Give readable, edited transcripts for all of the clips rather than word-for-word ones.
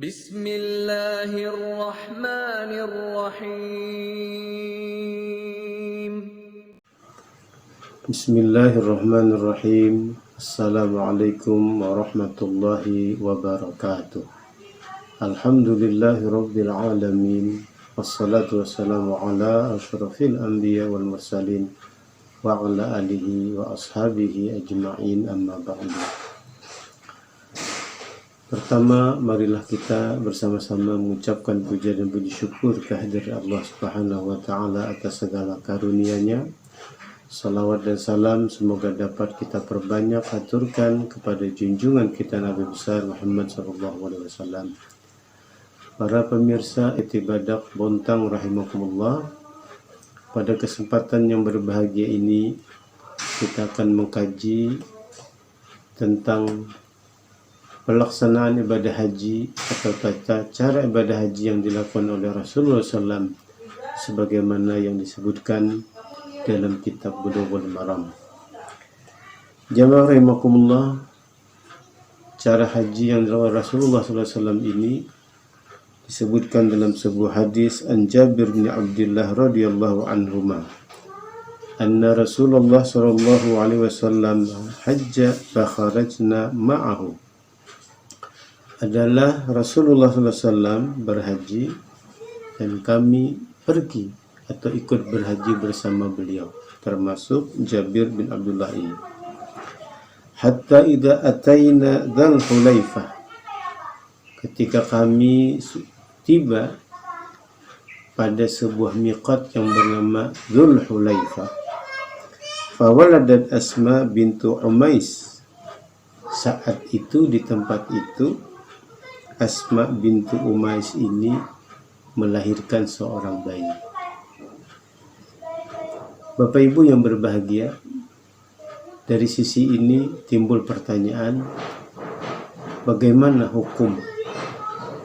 Bismillahirrahmanirrahim. Bismillahirrahmanirrahim. Assalamualaikum warahmatullahi wabarakatuh. Alhamdulillahi rabbil alamin. Wassalatu wassalamu ala asyrafil anbiya wal mursalin wa ala alihi wa ashabihi ajma'in, amma ba'du. Pertama, marilah kita bersama-sama mengucapkan puja dan puji syukur kehadirat Allah Subhanahu wa taala atas segala karunia-Nya. Salawat dan salam semoga dapat kita perbanyak aturkan kepada junjungan kita Nabi besar Muhammad SAW. Para pemirsa Itibadak Bontang rahimakumullah, pada kesempatan yang berbahagia ini kita akan mengkaji tentang pelaksanaan ibadah haji atau tata cara ibadah haji yang dilakukan oleh Rasulullah SAW sebagaimana yang disebutkan dalam kitab Bulughul Maram. Jamaah rahimakumullah, cara haji yang dilakukan Rasulullah SAW ini disebutkan dalam sebuah hadis an Jabir bin Abdullah radhiyallahu anhuma anna Rasulullah sallallahu alaihi wasallam hajja fa kharajna ma'ahu. Adalah Rasulullah SAW berhaji dan kami pergi atau ikut berhaji bersama beliau, termasuk Jabir bin Abdullah ini. Hatta idza ataina Dzul Hulaifah, ketika kami tiba pada sebuah miqat yang bernama Dzul Hulaifah, fawaladat Asma bintu Umais. Saat itu di tempat itu Asma bintu Umais ini melahirkan seorang bayi. Bapak Ibu yang berbahagia, dari sisi ini timbul pertanyaan, bagaimana hukum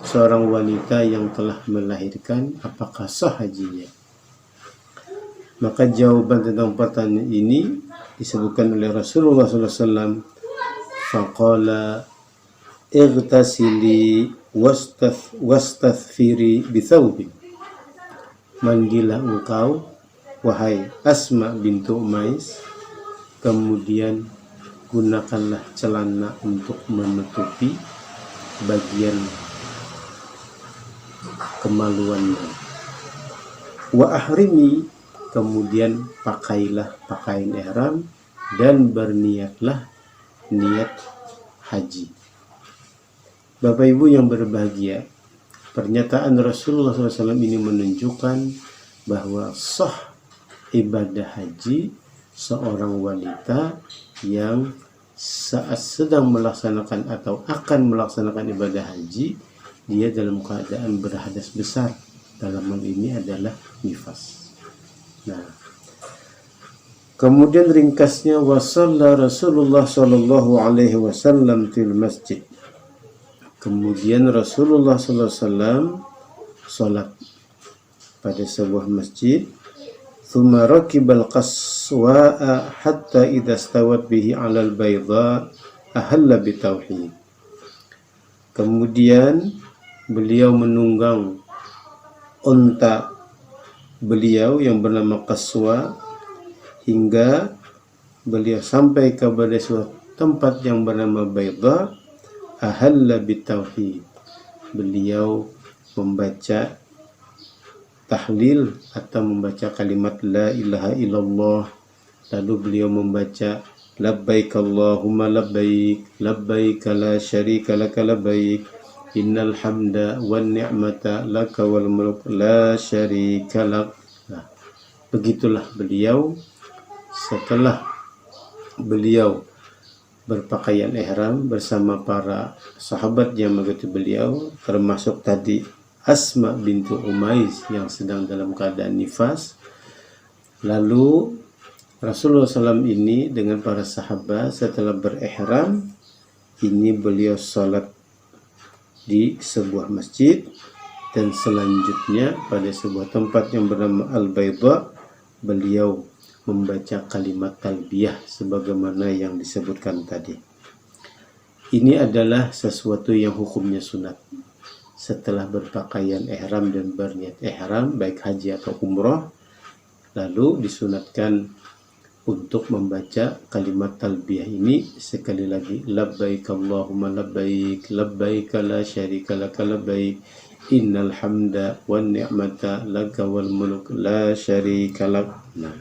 seorang wanita yang telah melahirkan, apakah sah hajinya? Maka jawaban tentang pertanyaan ini disebutkan oleh Rasulullah SAW. Faqala igtasili wastathfiri bithawbin. Mandilah engkau, wahai Asma bintu Umais, kemudian gunakanlah celana untuk menutupi bagian kemaluanmu. Wa ahrimi, kemudian pakailah pakaian ihram dan berniatlah niat haji. Bapak Ibu yang berbahagia, pernyataan Rasulullah SAW ini menunjukkan bahwa sah ibadah haji seorang wanita yang saat sedang melaksanakan atau akan melaksanakan ibadah haji, dia dalam keadaan berhadas besar. Dalam hal ini adalah nifas. Nah, kemudian ringkasnya, wasalla Rasulullah sallallahu alaihi wasallam fil masjid. Kemudian Rasulullah sallallahu alaihi wasallam salat pada sebuah masjid. Thumma rakibal qaswa'a hatta idza stawat bihi 'alal bayda ahalla bitauhid. Kemudian beliau menunggang unta beliau yang bernama Qaswa hingga beliau sampai kepada suatu tempat yang bernama Bayda, ahalla bitauhid. Beliau membaca tahlil atau membaca kalimat la ilaha illallah, lalu beliau membaca labbaik Allahumma labbaik, labbaik la syarika laka labbaik, innal hamda wan ni'mata laka wal mulk la syarika lak. Nah, begitulah beliau setelah beliau berpakaian ihram bersama para sahabat yang mengikuti beliau, termasuk tadi Asma bintu Umais yang sedang dalam keadaan nifas. Lalu Rasulullah SAW ini dengan para sahabat setelah berihram ini beliau salat di sebuah masjid, dan selanjutnya pada sebuah tempat yang bernama Al-Bayda beliau membaca kalimat talbiyah sebagaimana yang disebutkan tadi. Ini adalah sesuatu yang hukumnya sunat. setelah berpakaian ihram dan berniat ihram baik haji atau umroh, lalu disunatkan untuk membaca kalimat talbiyah ini sekali lagi, labbaik Allahumma labbaik, labbaik la syarika laka labbaik, innal hamda wan ni'mata laka wal mulk la syarika lak. Nah,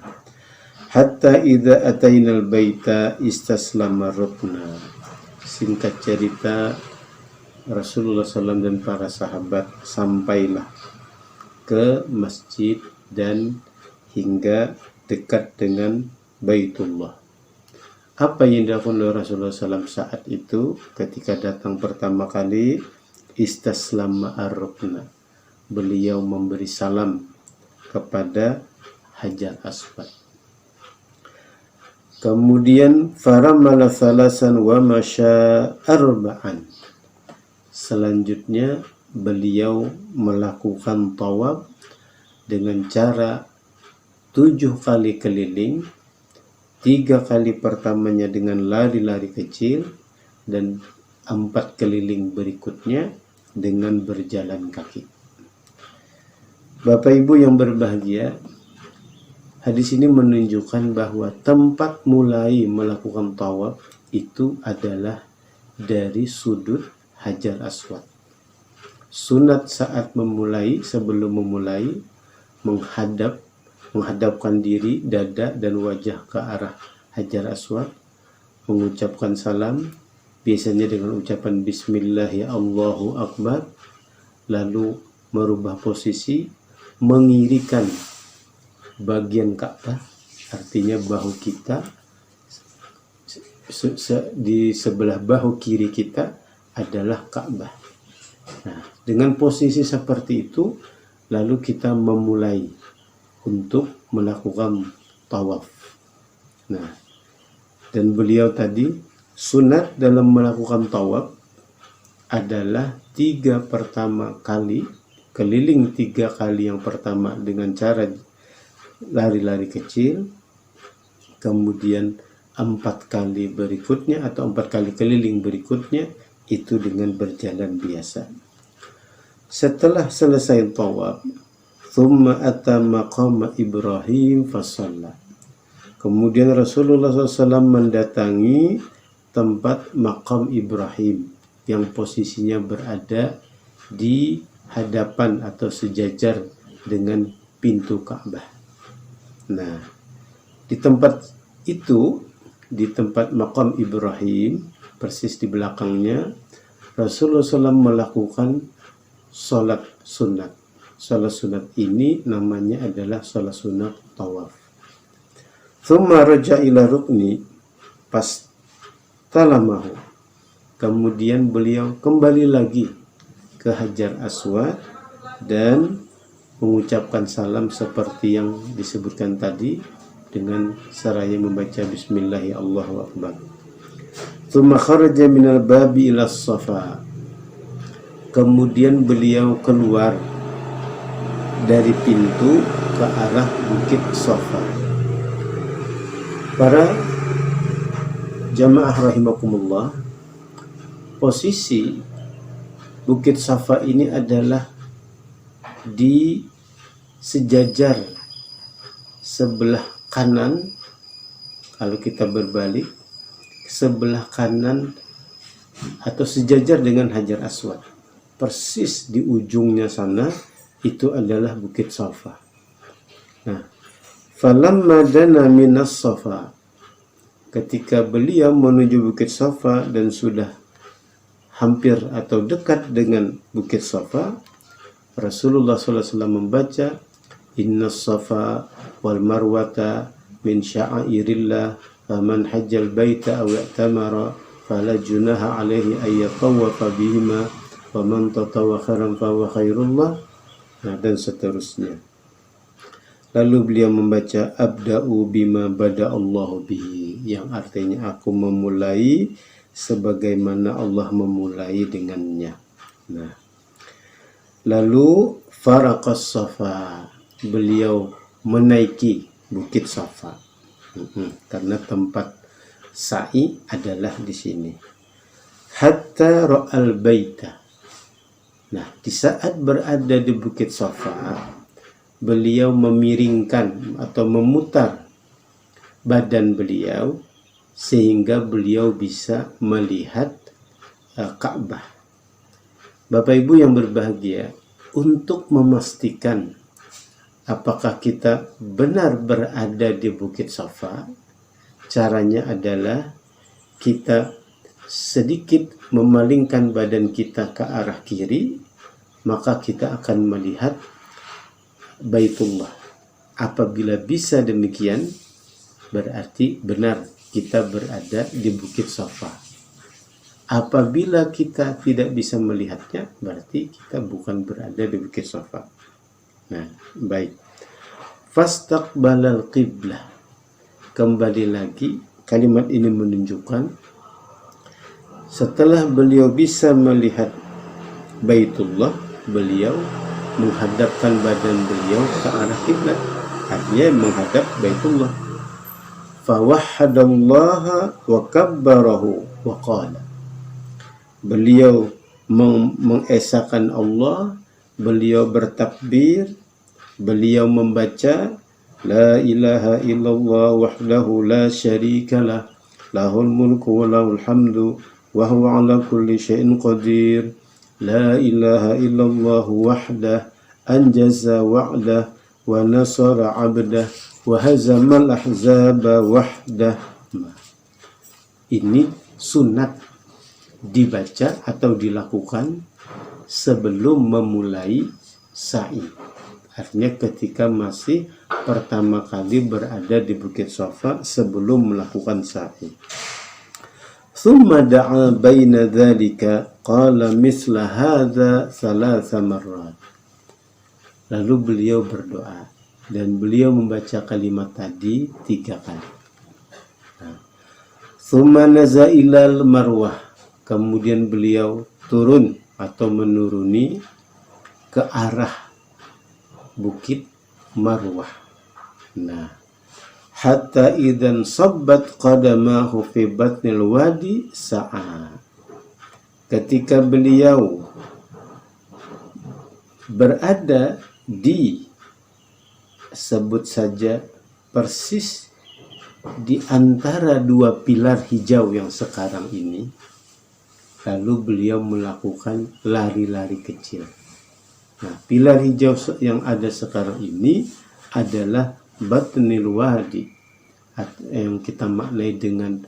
hatta idza atainal baita istaslama rukna. Singkat cerita, Rasulullah SAW dan para sahabat sampailah ke masjid dan hingga dekat dengan Baitullah. Apa yang dilakukan oleh Rasulullah SAW saat itu ketika datang pertama kali? Istaslama ar-rukna. Beliau memberi salam kepada Hajar Aswad. Kemudian faramala thalasan wa masya arba'an. Selanjutnya beliau melakukan tawaf dengan cara 7 kali keliling, 3 kali pertamanya dengan lari-lari kecil dan 4 keliling berikutnya dengan berjalan kaki. Bapak Ibu yang berbahagia, hadis ini menunjukkan bahwa tempat mulai melakukan tawaf itu adalah dari sudut Hajar Aswad. Sunat saat memulai, sebelum memulai, menghadapkan diri, dada dan wajah ke arah Hajar Aswad, mengucapkan salam, biasanya dengan ucapan Bismillah ya Allahu Akbar, lalu merubah posisi, mengirikan bagian Ka'bah, artinya bahu kita di sebelah bahu kiri kita adalah Ka'bah. Nah, dengan posisi seperti itu, lalu kita memulai untuk melakukan tawaf. Nah, dan beliau tadi sunat dalam melakukan tawaf adalah 3 pertama kali, keliling 3 kali yang pertama dengan cara lari-lari kecil, kemudian 4 kali berikutnya atau 4 kali keliling berikutnya itu dengan berjalan biasa. Setelah selesai tawaf, thumma ata maqama Ibrahim fasalla. Kemudian Rasulullah SAW mendatangi tempat maqam Ibrahim yang posisinya berada di hadapan atau sejajar dengan pintu Ka'bah. Nah, di tempat itu, di tempat maqam Ibrahim, persis di belakangnya, Rasulullah SAW melakukan sholat sunat. Sholat sunat ini namanya adalah sholat sunat tawaf. Thumma raja ila rukni pastalamahu. Kemudian beliau kembali lagi ke Hajar Aswad dan mengucapkan salam seperti yang disebutkan tadi dengan seraya membaca Bismillah ya Allahu Akbar. Thumma kharaja minal babi ila Safa. Kemudian beliau keluar dari pintu ke arah Bukit Safa. Para jamaah rahimakumullah, posisi Bukit Safa ini adalah di sejajar sebelah kanan, kalau kita berbalik, sebelah kanan atau sejajar dengan Hajar Aswad. Persis di ujungnya sana itu adalah Bukit Safa. Nah, falamma dana minas Safa, ketika beliau menuju Bukit Safa dan sudah hampir atau dekat dengan Bukit Safa, Rasulullah SAW membaca Innas Safa wal Marwata min sya'airillah faman hajjal baita aw i'tamara fala junaha alaihi ay yatawafa bihima wa man tatawwa khairan fa huwa khairullah. Nah, dan seterusnya. Lalu beliau membaca abda'u bima bada'allahu bihi, yang artinya aku memulai sebagaimana Allah memulai dengannya. Nah, lalu faraqas Safa, beliau menaiki Bukit Safa. Karena tempat sa'i adalah di sini. Hatta ra'al baita. Nah, di saat berada di Bukit Safa, beliau memiringkan atau memutar badan beliau sehingga beliau bisa melihat Ka'bah. Bapak Ibu yang berbahagia, untuk memastikan apakah kita benar berada di Bukit Safa, caranya adalah kita sedikit memalingkan badan kita ke arah kiri, maka kita akan melihat Baitullah. Apabila bisa demikian, berarti benar kita berada di Bukit Safa. Apabila kita tidak bisa melihatnya, berarti kita bukan berada di Bukit Safa. Nah, baik. Fastaqbalal qiblah. Kembali lagi, kalimat ini menunjukkan setelah beliau bisa melihat Baitullah, beliau menghadapkan badan beliau ke arah kiblat, artinya menghadap Baitullah. Fawahhadallaha wa kabbarahu wa qala. Beliau mengesahkan Allah, beliau bertakbir, beliau membaca la ilaha illallah wahdahu la syarikalah, lahul mulku wa lahul hamdu wa huwa ala kulli syai'in qadir. La ilaha illallah wahdah anjaza wa'dah wa nasara 'abdah wa hazamal ahzaba wahdah. Ini sunat dibaca atau dilakukan sebelum memulai sa'i. Artinya ketika masih pertama kali berada di Bukit Safa sebelum melakukan sa'i. Thumma da'a baina dzalika qala misla hadza thalatha marrat. Lalu beliau berdoa dan beliau membaca kalimat tadi 3 kali. Thumma naza ilal marwah. Kemudian beliau turun atau menuruni ke arah Bukit Marwah. Nah, hatta idan sabbat qadamahu fi batnil wadi sa'a. Ketika beliau berada di, sebut saja persis di antara 2 pilar hijau yang sekarang ini, lalu beliau melakukan lari-lari kecil. Nah, pilar hijau yang ada sekarang ini adalah batnil wadi, yang kita maknai dengan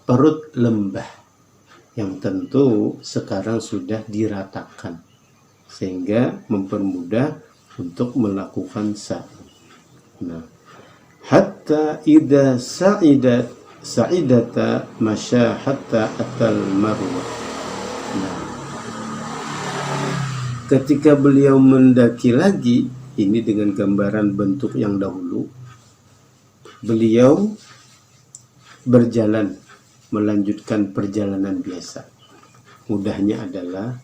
perut lembah, yang tentu sekarang sudah diratakan sehingga mempermudah untuk melakukan sa'i. Nah, hatta idza sa'idata masya hatta atal marwah. Nah, ketika beliau mendaki lagi, ini dengan gambaran bentuk yang dahulu, beliau berjalan melanjutkan perjalanan biasa. Mudahnya adalah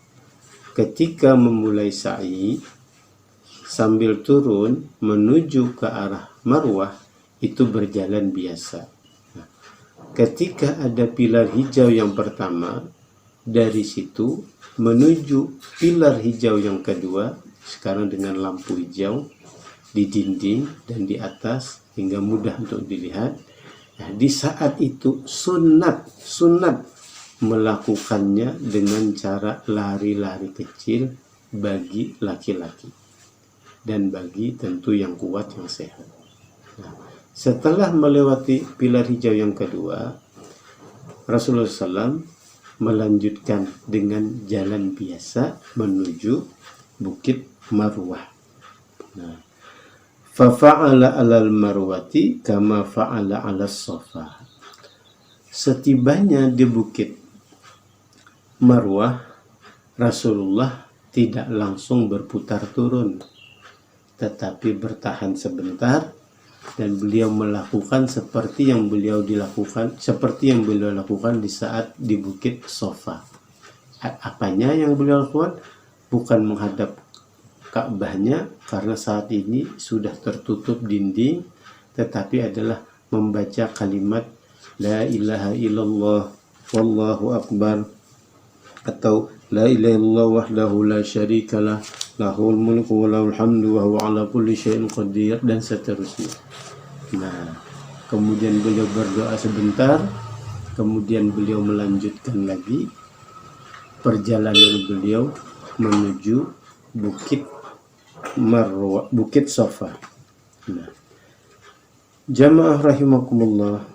ketika memulai sa'i sambil turun menuju ke arah Marwah, itu berjalan biasa. Nah, ketika ada pilar hijau yang pertama, dari situ menuju pilar hijau yang kedua, sekarang dengan lampu hijau di dinding dan di atas hingga mudah untuk dilihat. Nah, di saat itu sunat melakukannya dengan cara lari-lari kecil bagi laki-laki dan bagi tentu yang kuat, yang sehat. Nah, setelah melewati pilar hijau yang kedua, Rasulullah SAW melanjutkan dengan jalan biasa menuju Bukit Marwah. Nah, fafa'ala alal marwati kama fa'ala alas safa. Setibanya di Bukit Marwah, Rasulullah tidak langsung berputar turun, tetapi bertahan sebentar dan beliau melakukan seperti yang beliau lakukan di saat di Bukit Safa. Apanya yang beliau lakukan? Bukan menghadap Ka'bahnya karena saat ini sudah tertutup dinding, tetapi adalah membaca kalimat la ilaha illallah wallahu akbar atau la ilaha illallah wahdahu la syarikalah lahul mulku wa lahul hamdu wa huwa ala kulli syai'in qadir, dan seterusnya. Nah, kemudian beliau berdoa sebentar, kemudian beliau melanjutkan lagi perjalanan beliau menuju Bukit Marwah, Bukit Safa. Nah, jamaah rahimakumullah,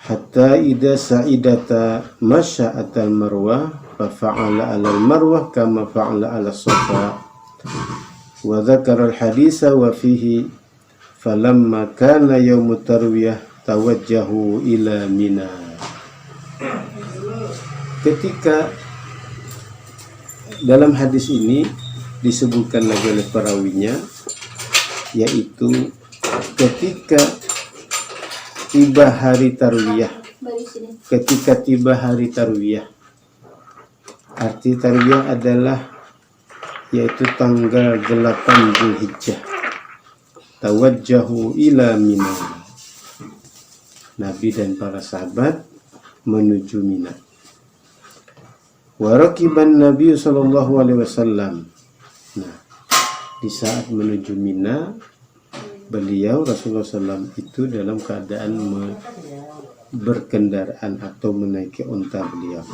hatta idza sa'idata masya'atal marwah fa fa'ala 'alal marwah kama fa'ala 'alas safa wa dzakara al haditsa wa fihi falamma kana yaumut tarwiyah tawajjahu ila Mina. Ketika dalam hadis ini disebutkan lagi oleh perawinya, yaitu ketika tiba hari tarwiyah. Ketika tiba hari tarwiyah, arti tarwiyah adalah yaitu tanggal 8 Zulhijjah. Tawajjahu ila Mina. Nabi dan para sahabat menuju Mina. Wa raqiban Nabi sallallahu alaihi wasallam. Nah, di saat menuju Mina, beliau Rasulullah SAW itu dalam keadaan berkendaraan atau menaiki unta beliau.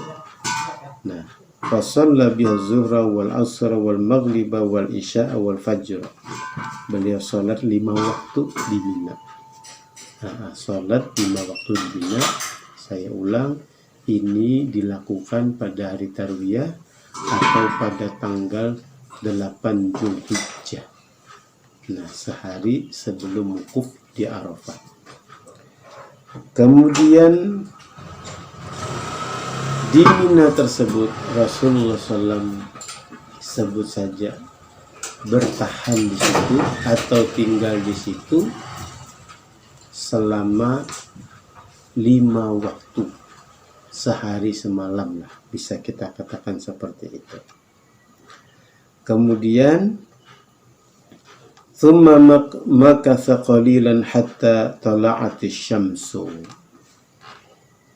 Nah, fasalla biha zuhra wal asra wal maghriba wal isya'a wal fajr. Beliau salat 5 waktu di Mina. Nah, salat 5 waktu di Mina. Saya ulang, ini dilakukan pada hari tarwiyah atau pada tanggal 8 Zulhijjah. Nah, sehari sebelum wukuf di Arafah. Kemudian di Mina tersebut Rasulullah SAW sebut saja bertahan di situ atau tinggal di situ selama 5 waktu, sehari semalam lah, bisa kita katakan seperti itu. Kemudian thumma makatha qalilan hatta tala'atis syamsu.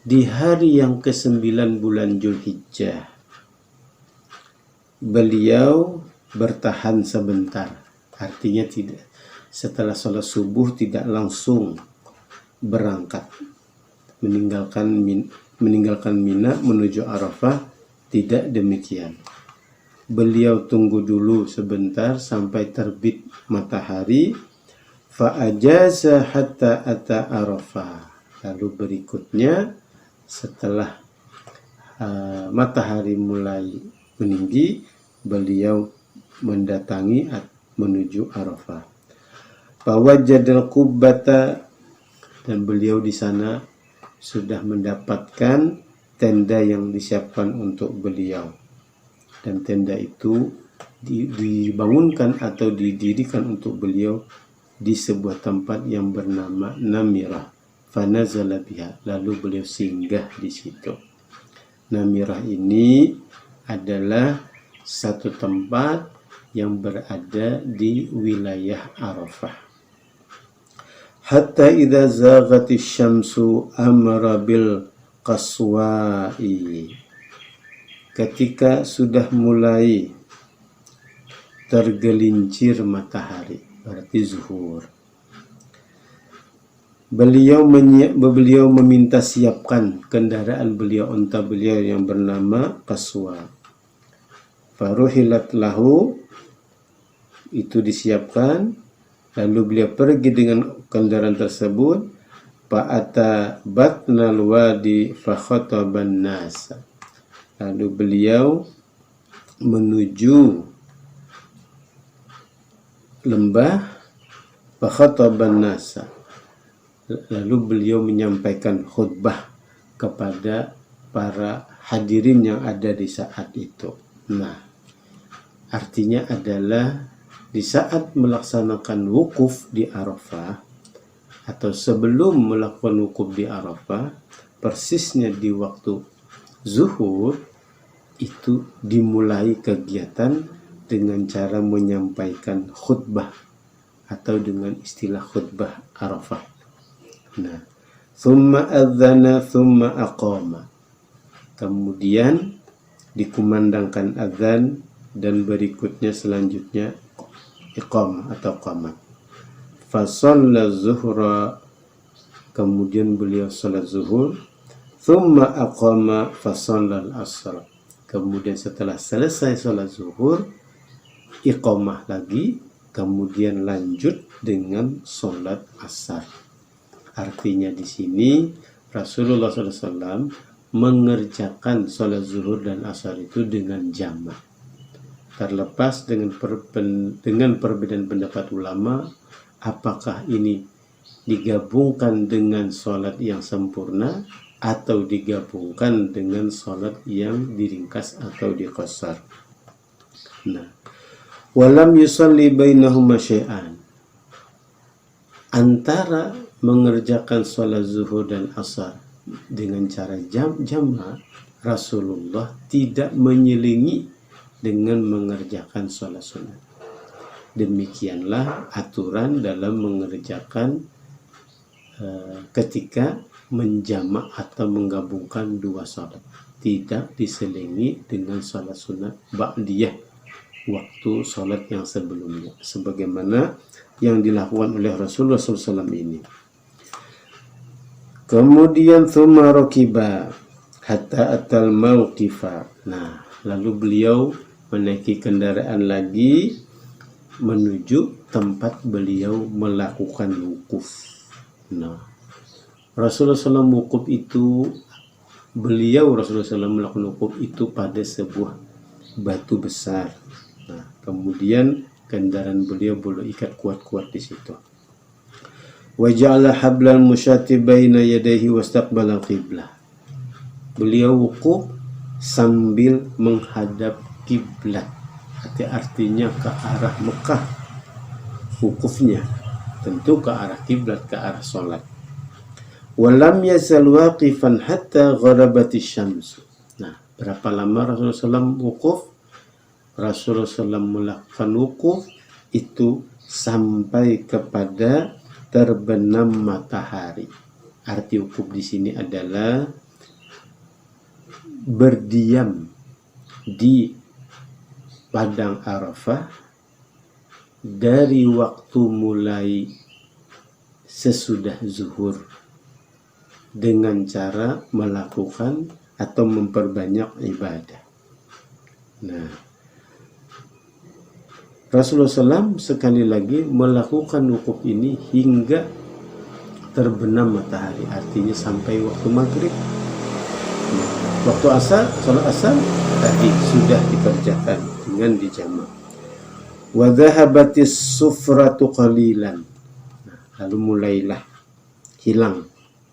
Di hari yang ke-9 bulan Zulhijjah, beliau bertahan sebentar. Artinya tidak setelah sholat subuh tidak langsung berangkat meninggalkan Mina menuju Arafah, tidak demikian. Beliau tunggu dulu sebentar sampai terbit matahari, fa'ajaza hatta ata Arafah. Lalu berikutnya setelah matahari mulai meninggi, beliau mendatangi menuju Arafah. Fawajjadal qubbata, dan beliau di sana sudah mendapatkan tenda yang disiapkan untuk beliau. Dan tenda itu dibangunkan atau didirikan untuk beliau di sebuah tempat yang bernama Namirah. Fanazala biha, lalu beliau singgah di situ. Namirah ini adalah satu tempat yang berada di wilayah Arafah. Hatta idza zaghatis syamsu amara bil qaswa'i. Ketika sudah mulai tergelincir matahari, berarti zuhur, beliau meminta siapkan kendaraan beliau, unta beliau yang bernama Qaswa. Faruhilat lahu, itu disiapkan, lalu beliau pergi dengan kendaraan tersebut. Fa'ata batnal wadi fakhataban nas. Lalu beliau menuju lembah fakhataban nas. Lalu beliau menyampaikan khutbah kepada para hadirin yang ada di saat itu. Nah, artinya adalah di saat melaksanakan wukuf di Arafah atau sebelum melakukan wukuf di Arafah, persisnya di waktu zuhur, itu dimulai kegiatan dengan cara menyampaikan khutbah atau dengan istilah khutbah Arafah. Nah, thumma adzana thumma aqama. Kemudian dikumandangkan azan dan berikutnya selanjutnya iqamah atau qamat. Fasalla zuhra, kemudian beliau salat zuhur. Thumma aqama fasalla al-asr, kemudian setelah selesai salat zuhur iqamah lagi, kemudian lanjut dengan salat asar. Artinya di sini Rasulullah SAW mengerjakan salat zuhur dan asar itu dengan jamak. Terlepas dengan perbedaan pendapat ulama, apakah ini digabungkan dengan salat yang sempurna atau digabungkan dengan salat yang diringkas atau diqasar. Nah, walam yusalli bainahuma syai'an, antara mengerjakan salat zuhur dan asar dengan cara jamak, Rasulullah tidak menyelingi dengan mengerjakan salat sunat. Demikianlah aturan dalam mengerjakan ketika menjamak atau menggabungkan dua salat, tidak diselingi dengan salat sunat ba'diyah waktu salat yang sebelumnya, sebagaimana yang dilakukan oleh Rasulullah SAW ini. Kemudian thumma rakiba hatta atal mauqifa. Nah, lalu beliau menaiki kendaraan lagi menuju tempat beliau melakukan wukuf. Nah, Rasulullah SAW wukuf itu, Rasulullah SAW melakukan wukuf itu pada sebuah batu besar. Nah, kemudian kendaraan beliau ikat kuat-kuat di situ. Wa ja'ala hablal musyati baina yadayhi wastaqbala qiblah. Beliau wukuf sambil menghadap kiblat. Artinya ke arah Mekah. Wukufnya tentu ke arah kiblat, ke arah salat. Walam yazal waqifan hatta gharabatis syams. Nah, berapa lama Rasulullah SAW wukuf? Rasulullah SAW melakukan wukuf itu sampai kepada terbenam matahari. Arti wukuf di sini adalah berdiam di padang Arafah dari waktu mulai sesudah zuhur dengan cara melakukan atau memperbanyak ibadah. Nah, Rasulullah SAW sekali lagi melakukan wukuf ini hingga terbenam matahari, artinya sampai waktu maghrib. Waktu asar, salat asar tadi sudah dikerjakan dengan dijamak. Wa dhahabatis sufratu qalilan. Nah, lalu mulailah hilang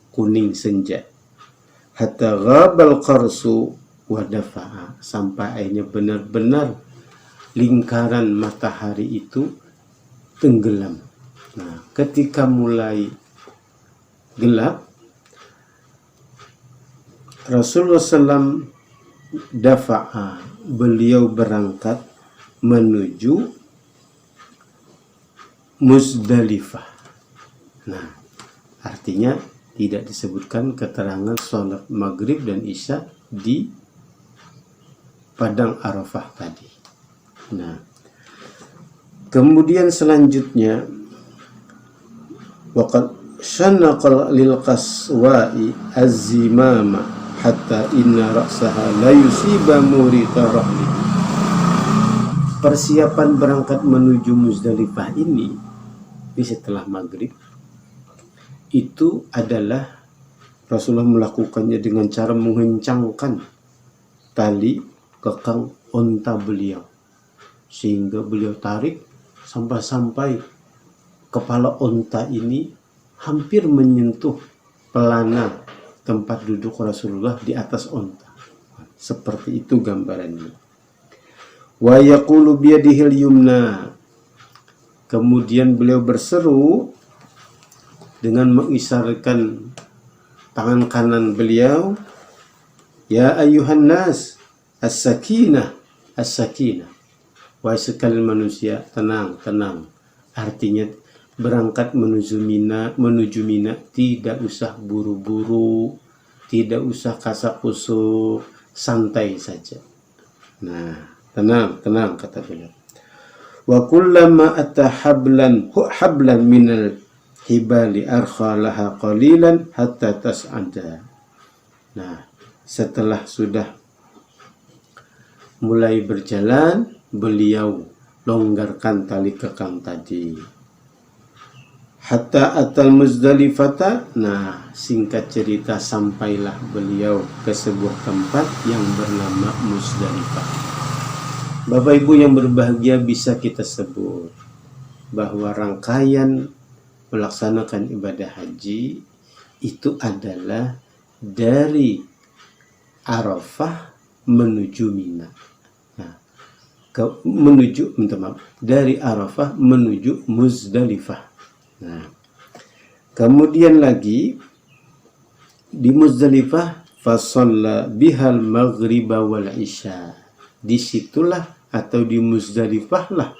kuning senja. Hatta ghabal qarsu wa dafa'a, sampai akhirnya benar-benar lingkaran matahari itu tenggelam. Nah, ketika mulai gelap, Rasulullah SAW dafa'a, beliau berangkat menuju Muzdalifah. Nah, artinya tidak disebutkan keterangan sholat maghrib dan isya di padang Arafah tadi. Nah, kemudian selanjutnya waqad shanaqal lil qaswa'i az-zimama hatta inna ra'saha la yusiba murita rahli. Persiapan berangkat menuju Muzdalifah ini setelah maghrib itu adalah Rasulullah melakukannya dengan cara mengencangkan tali kekang unta beliau, sehingga beliau tarik sampai kepala unta ini hampir menyentuh pelana tempat duduk Rasulullah di atas unta. Seperti itu gambarannya. Wa yaqulu biyadihil yumna. Kemudian beliau berseru dengan mengisyaratkan tangan kanan beliau, ya ayyuhan nas, as-sakinah, as-sakinah. Wahai sekalian manusia, tenang, tenang. Artinya berangkat menuju Mina tidak usah buru-buru, tidak usah kasak kusuk, santai saja. Nah, tenang kata beliau. Wa kullama atahablan minal hibali arkhalaha qalilan hatta tas'ada. Nah, setelah sudah mulai berjalan, beliau longgarkan tali kekang tadi. Hatta atal Muzdalifata. Nah, singkat cerita sampailah beliau ke sebuah tempat yang bernama Muzdalifah. Bapak Ibu yang berbahagia, bisa kita sebut bahwa rangkaian melaksanakan ibadah haji itu adalah dari Arafah menuju Mina. Nah, dari Arafah menuju Muzdalifah. Nah, kemudian lagi di Muzdalifah fasalla bihal maghriba wal isya. Disitulah atau di Muzdalifah lah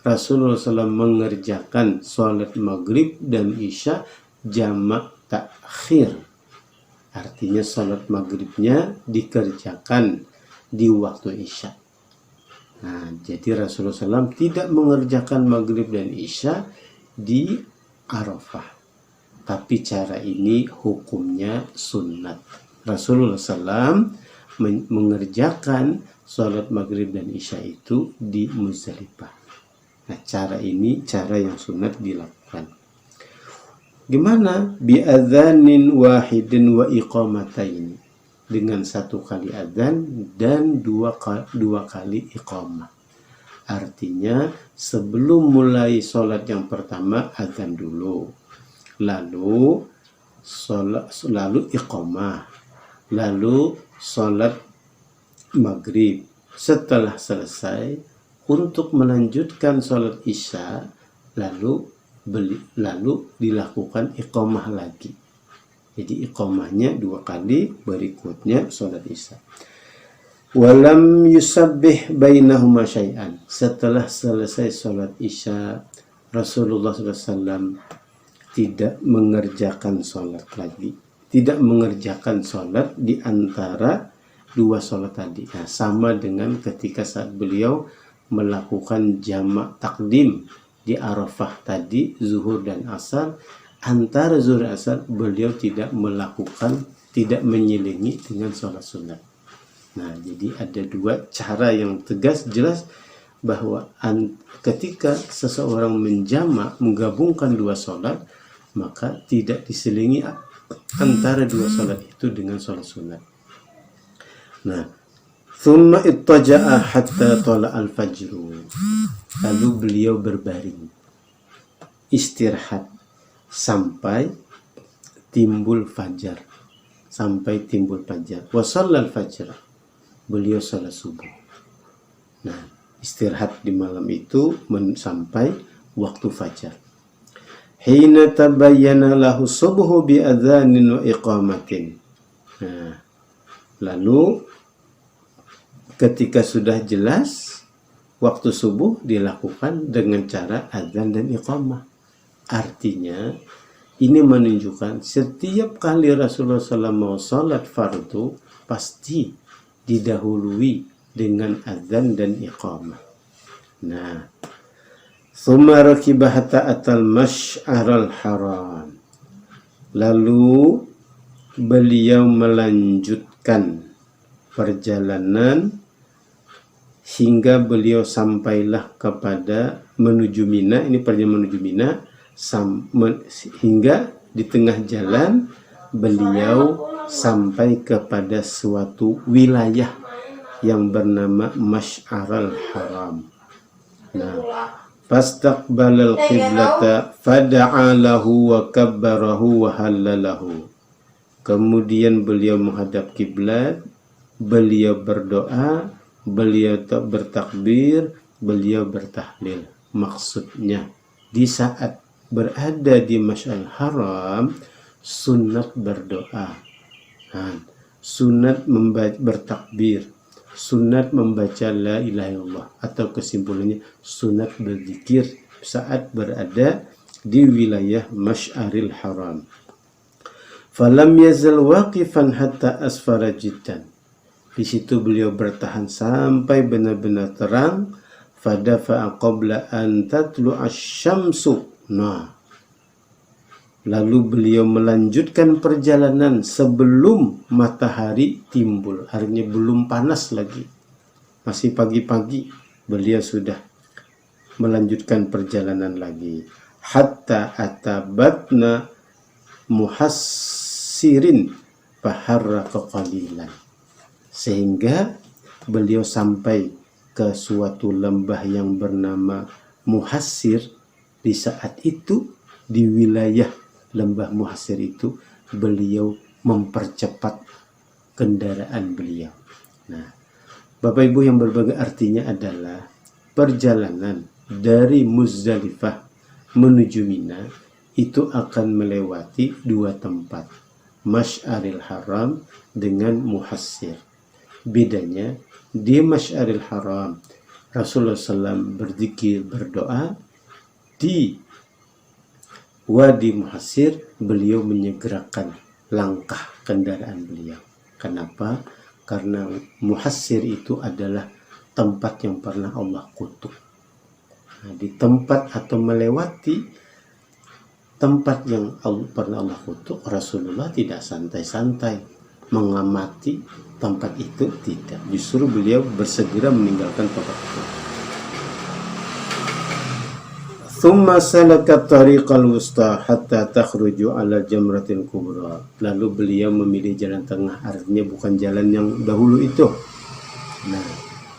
Rasulullah SAW mengerjakan sholat maghrib dan isya jamak takhir. Artinya sholat maghribnya dikerjakan di waktu isya. Nah, jadi Rasulullah SAW tidak mengerjakan maghrib dan isya di Arafah. Tapi cara ini hukumnya sunnat. Rasulullah SAW mengerjakan sholat maghrib dan isya itu di Muzdalifah. Nah, cara ini cara yang sunat dilakukan. Gimana? Bi'adzanin wahidin wa iqamatain. Dengan satu kali adzan dan dua kali iqamah. Artinya sebelum mulai sholat yang pertama adzan dulu, lalu iqamah, lalu sholat maghrib. Setelah selesai, untuk melanjutkan sholat isya, lalu dilakukan iqamah lagi. Jadi iqamahnya 2 kali, berikutnya sholat isya. Walam yusabbih bainahuma syai'an. Setelah selesai sholat isya, Rasulullah SAW tidak mengerjakan sholat lagi. Tidak mengerjakan sholat di antara 2 sholat tadi. Nah, sama dengan ketika saat beliau melakukan jamak takdim di Arafah tadi, zuhur dan asar. Antara zuhur dan asar beliau tidak menyelingi dengan sholat sunat. Nah, jadi ada 2 cara yang tegas jelas bahwa ketika seseorang menggabungkan 2 sholat, maka tidak diselingi antara 2 sholat itu dengan sholat sunat. Nah, thumma ittaja'a hatta tala al-fajru. Lalu beliau berbaring, istirahat sampai timbul fajar. Wa shallal fajr. Beliau salat subuh. Nah, istirahat di malam itu sampai waktu fajar. Hina tabayyana lahu subuhu bi adzanin wa iqamatin. Nah, lalu ketika sudah jelas waktu subuh dilakukan dengan cara adzan dan iqamah. Artinya ini menunjukkan setiap kali Rasulullah SAW mau sholat fardu pasti didahului dengan adzan dan iqamah. Nah, summa rakiba hatta atal masy'arul haram. Lalu beliau melanjutkan perjalanan hingga beliau sampailah kepada menuju Mina. Ini perjalanan menuju Mina hingga di tengah jalan beliau sampai kepada suatu wilayah yang bernama Masy'arul Haram. Nah, fastaqbalal qiblata fada'a lahu wa kabbarahu wa hallalahu. Kemudian beliau menghadap kiblat, beliau berdoa, beliau bertakbir, beliau bertahlil. Maksudnya di saat berada di Masy'arul Haram sunat berdoa, sunat bertakbir, sunat membaca la ilaha illallah, atau kesimpulannya sunat berzikir saat berada di wilayah Masy'arul Haram. Falam yazal waqifan hatta asfara jiddan. Di situ beliau bertahan sampai benar-benar terang. Fadafa'a qabla an tatlu'a syamsu. Nah, lalu beliau melanjutkan perjalanan sebelum matahari timbul. Artinya belum panas lagi. Masih pagi-pagi beliau sudah melanjutkan perjalanan lagi. Hatta atabatna muhassirin faharraqa qalilan. Sehingga beliau sampai ke suatu lembah yang bernama Muhassir. Di saat itu, di wilayah lembah Muhassir itu, beliau mempercepat kendaraan beliau. Nah, Bapak Ibu yang berbagai, artinya adalah perjalanan dari Muzdalifah menuju Mina itu akan melewati dua tempat, Masy'aril Haram dengan Muhassir. Bedanya, di Masy'aril Haram Rasulullah SAW berzikir, berdoa. Di Wadi Muhassir beliau menyegerakan langkah kendaraan beliau. Kenapa? Karena Muhassir itu adalah tempat yang pernah Allah kutuk. Nah, di tempat atau melewati tempat yang pernah Allah kutuk, Rasulullah tidak santai-santai mengamati tempat itu, tidak. Justru beliau bersegera meninggalkan tempat itu. Thumma salaka tariqal wusta hatta takhruju ala jamratil kubra. Lalu beliau memilih jalan tengah, artinya bukan jalan yang dahulu itu. Nah,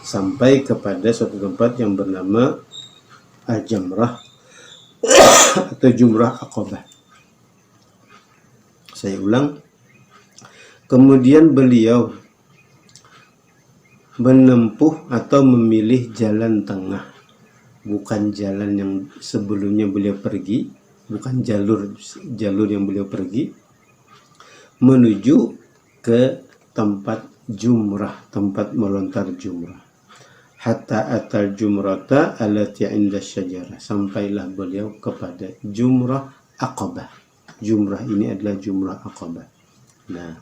sampai kepada suatu tempat yang bernama Al-Jamrah atau Jumrah Aqabah. Saya ulang. Kemudian beliau menempuh atau memilih jalan tengah. Bukan jalan yang sebelumnya beliau pergi, bukan jalur yang beliau pergi, menuju ke tempat jumrah, tempat melontar jumrah. Hatta atal jumrata allati 'inda syajarah. Sampailah beliau kepada Jumrah Aqabah. Jumrah ini adalah Jumrah Aqabah. Nah,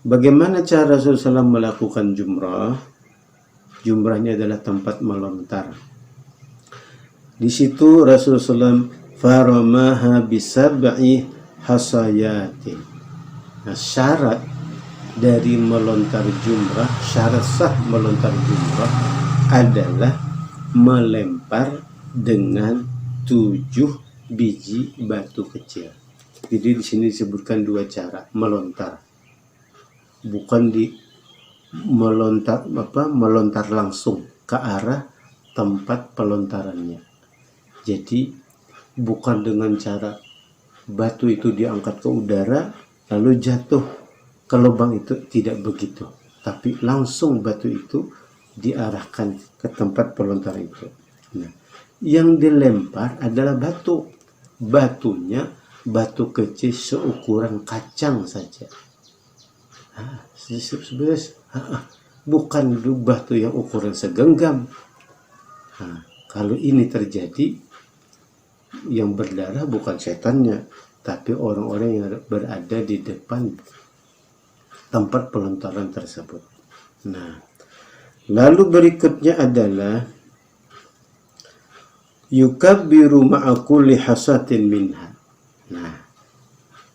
bagaimana cara Rasulullah SAW melakukan jumrah? Jumrahnya adalah tempat melontar. Di situ Rasulullah SAW faramaha bisab'i hasayatin. Nah, syarat dari melontar jumrah, syarat sah melontar jumrah adalah melempar dengan 7 biji batu kecil. Jadi di sini disebutkan dua cara melontar. Bukan di melontar langsung ke arah tempat pelontarannya. Jadi bukan dengan cara batu itu diangkat ke udara lalu jatuh ke lubang itu, tidak begitu. Tapi langsung batu itu diarahkan ke tempat pelontaran itu. Nah, yang dilempar adalah batu. Batunya batu kecil seukuran kacang saja. Bukan batu yang ukuran segenggam. Kalau ini terjadi, yang berdarah bukan setannya, tapi orang-orang yang berada di depan tempat pelontaran tersebut. Nah, lalu berikutnya adalah yukabbiru ma'a kulli hasatin minha. Nah,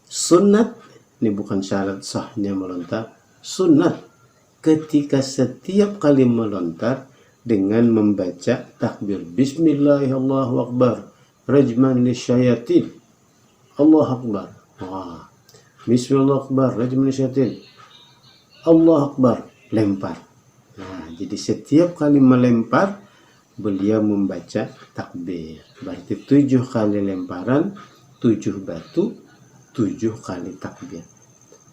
sunat, ini bukan syarat sahnya melontar, sunat ketika setiap kali melontar dengan membaca takbir Bismillahirrahmanirrahim rajman lisyayatin, Allah Akbar. Bismillahirrahmanirrahim rajman lisyayatin, Allah Akbar, lempar. Nah, jadi setiap kali melempar beliau membaca takbir. Berarti 7 kali lemparan, 7 batu, 7 kali takbir.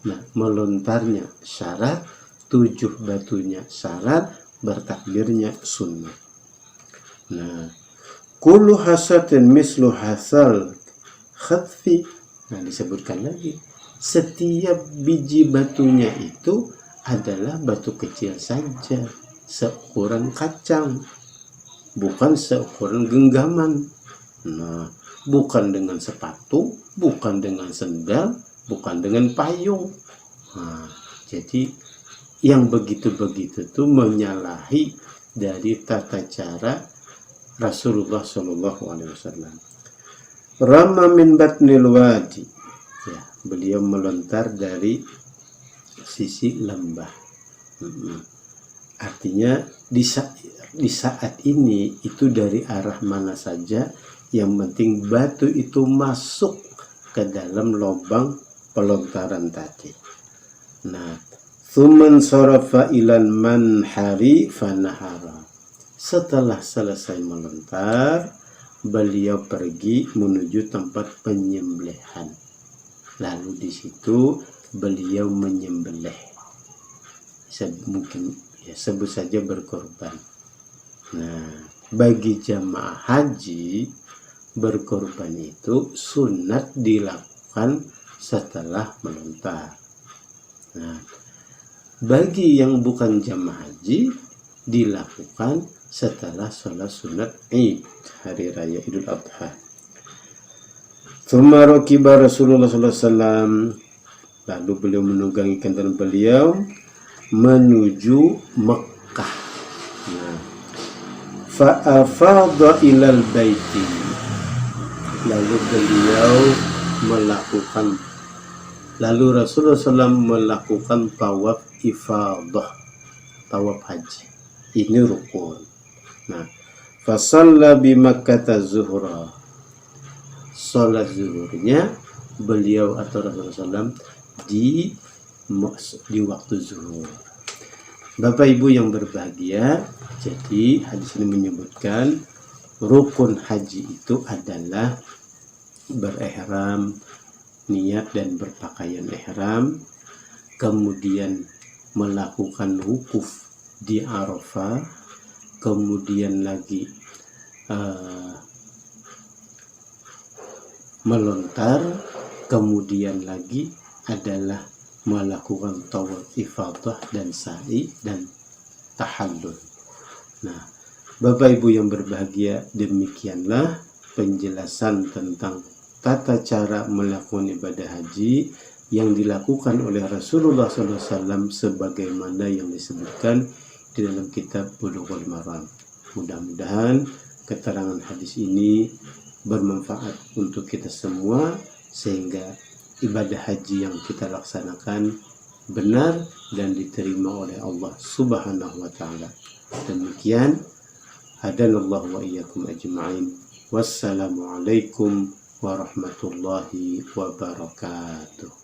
Nah, melontarnya syarat, 7 batunya syarat, bertakbirnya sunnah. Nah, kullu hasatin mislu hasal khatfi. Nah, disebutkan lagi, setiap biji batunya itu adalah batu kecil saja, seukuran kacang, bukan seukuran genggaman. Nah, bukan dengan sepatu, bukan dengan sendal, bukan dengan payung. Nah, jadi yang begitu-begitu tuh menyalahi dari tata cara Rasulullah Shallallahu Alaihi Wasallam. Rama min batnil wadi, ya, beliau melontar dari sisi lembah. Artinya di saat ini itu dari arah mana saja, yang penting batu itu masuk ke dalam lubang pelontaran tadi. Nah, thuman sarafa ilan manhari fanahara. Setelah selesai melontar, beliau pergi menuju tempat penyembelihan. Lalu di situ beliau menyembelih. Mungkin ya sebut saja berkorban. Nah, bagi jamaah haji, berkorban itu sunat dilakukan setelah melontar. Nah, bagi yang bukan jamaah haji dilakukan setelah sholat sunat Id, hari raya Idul Adha. Tsumma rakiba Rasulullah sallallahu alaihi wasallam, lalu beliau menunggangi kendaraan beliau menuju Mekah. Nah, fa'afadha ilal baiti, lalu beliau melakukan, lalu Rasulullah SAW melakukan tawaf ifadah, tawaf haji. Ini rukun. Nah, fasalla bi Makkah zuhra, salat zuhurnya beliau atau Rasulullah SAW di waktu zuhur. Bapak Ibu yang berbahagia, jadi hadis ini menyebutkan rukun haji itu adalah berihram, niat dan berpakaian ihram, kemudian melakukan wukuf di Arafah, kemudian lagi melontar, kemudian lagi adalah melakukan tawaf ifadah dan sa'i dan tahallul. Nah, Bapak Ibu yang berbahagia, demikianlah penjelasan tentang tata cara melakukan ibadah haji yang dilakukan oleh Rasulullah SAW sebagaimana yang disebutkan di dalam kitab Bulughul Maram. Mudah-mudahan keterangan hadis ini bermanfaat untuk kita semua, sehingga ibadah haji yang kita laksanakan benar dan diterima oleh Allah Subhanahu wa Ta'ala. Demikian, hadanallahu wa iyyakum ajma'in. Wassalamualaikum warahmatullahi wabarakatuh.